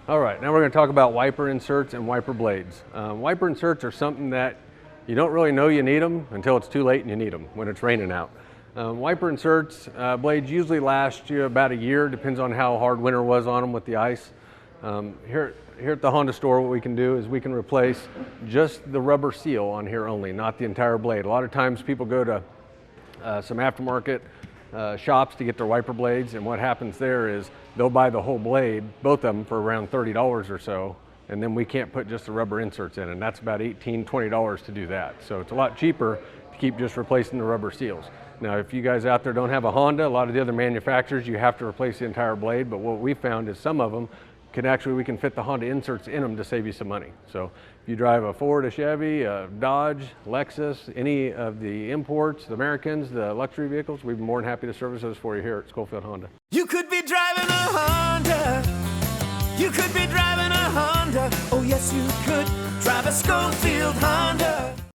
All right, now we're going to talk about wiper inserts and wiper blades. Wiper inserts are something that you don't really know you need them until it's too late and you need them when it's raining out. Wiper inserts, blades usually last you about a year, depends on how hard winter was on them with the ice. Here at the Honda store, what we can do is we can replace just the rubber seal on here only, not the entire blade. A lot of times people go to some aftermarket shops to get their wiper blades, and what happens there is they'll buy the whole blade, both of them, for around $30 or so, and then we can't put just the rubber inserts in, and that's about $18, $20 to do that. So it's a lot cheaper to keep just replacing the rubber seals. Now, if you guys out there don't have a Honda, a lot of the other manufacturers, you have to replace the entire blade, but what we found is some of them we can fit the Honda inserts in them to save you some money. So if you drive a Ford, a Chevy, a Dodge, Lexus, any of the imports, the Americans, the luxury vehicles, we'd be more than happy to service those for you here at Scholfield Honda. You could be driving a Honda. You could be driving a Honda. Oh yes, you could drive a Scholfield Honda.